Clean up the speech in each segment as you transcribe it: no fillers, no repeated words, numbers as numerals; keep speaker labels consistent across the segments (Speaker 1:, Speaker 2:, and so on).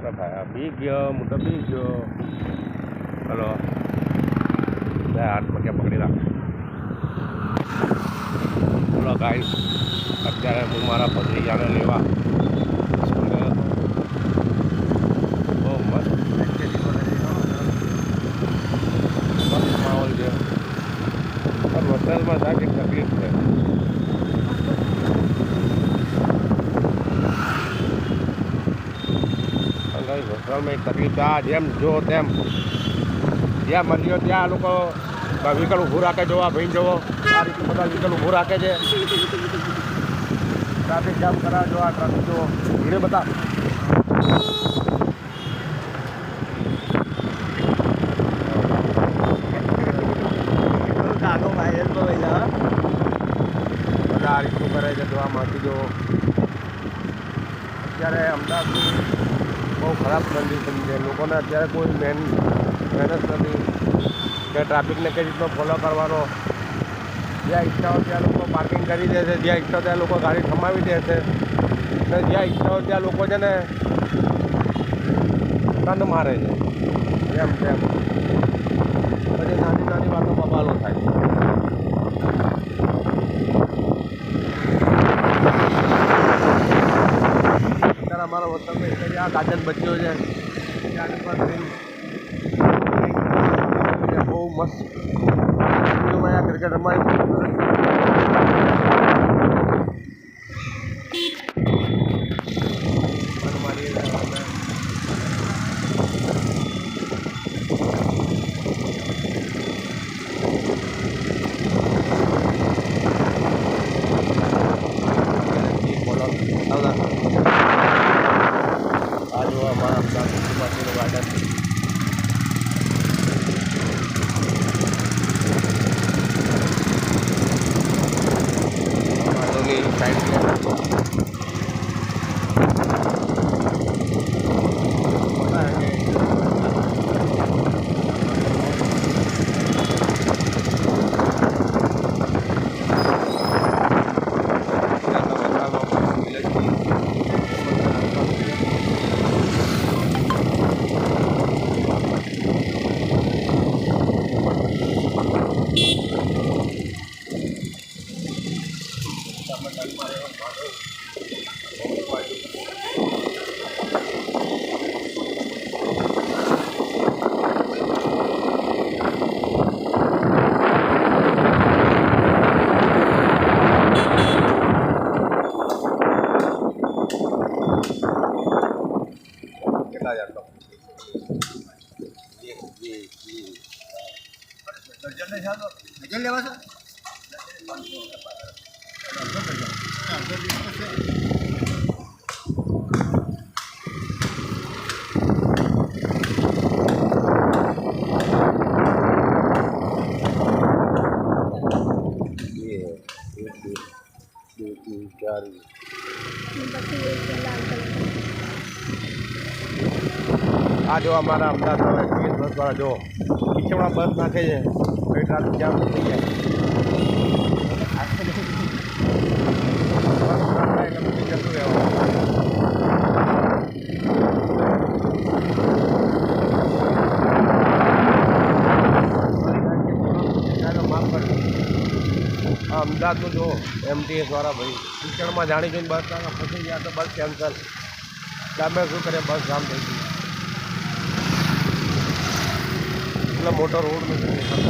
Speaker 1: ભાઈ બી ગયો હું તો બી ગયો. હલો હાથમાં ક્યાં પકડી રાખ. બોલો ગાઈસ, અત્યારે હું મારા ભત્રીજાને લેવા બહુ મસ્ત માહોલ છે. પણ વરસાદમાં સાહેબ એક તકલીફ છે. વરસાદમાં એક તકલીફ છે. આ જેમ જો તેમ જ્યાં મંદિરો ત્યાં આ લોકો વ્હીકલ ઊભું રાખે. જો આ ભાઈ જુઓ, આ રીતે બધા વ્હીકલ ઊભું રાખે છે. ટ્રાફિક જામ કરાવે. જો આ ટ્રાફિક જુઓ ધીરે બધા. બધા આ રીતનું કરે છે. જોવા માંગી જો અત્યારે અમદાવાદની બહુ ખરાબ કન્ડિશન છે. લોકોને અત્યારે કોઈ મહેનત નથી કે ટ્રાફિકને કઈ રીતનો ફોલો કરવાનો. જ્યાં ઈચ્છા હોય ત્યાં લોકો પાર્કિંગ કરી દે છે. જ્યાં ઈચ્છા ત્યાં લોકો ગાડી થમાવી દે છે. અને જ્યાં ઈચ્છા હોય ત્યાં લોકો છે ને દંડ મારે છે. જેમ તેમ પછી નાની નાની વાતો બબાલો થાય. અત્યારે અમારા વતનમાં એક આ ગાર્ડન બચ્યો છે. ત્યાં પર બહુ મસ્ત ક્રિકેટ રમાય. આ જો અમારા અમદાવાદ માટેનું ગાર્ડન. સાઈડ કેટલા હજાર તો લેવા છો. આ જો અમારા અમદાવાદ બસવાળા જો કિચનમાં બસ નાખે છે. કઈ ટ્રાફિક જામ થઈ જાય. એટલે પછી જતું રહેવાનું. અમદાવાદનું જો MTS વાળા ભાઈ કિચડમાં જાણી જોઈને બસ નાખે. પછી ગયા તો બસ કેન્સલ. તમે શું કરે, બસ જામ થઈ ગઈ. એટલે મોટો રોડ નથી દેખાતો.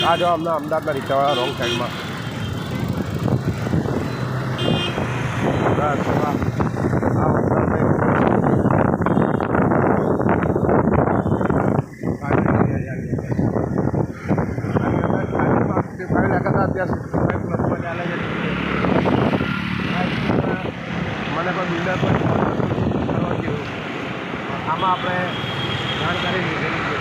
Speaker 1: આ જો અમને અમદાવાદના રિક્ષાવાળા રોંગ સાઈડમાં. અત્યારે 65+ ચાલે છે. મને કોઈ બિલ્ડર પર કરવા જેવું આમાં આપણે જાણકારી લીધેલી છે.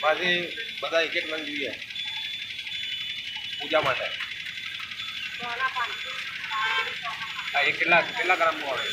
Speaker 1: પાછી બધા એક નંગ જોઈએ પૂજા માટે. કેટલા ગ્રામનું આવે?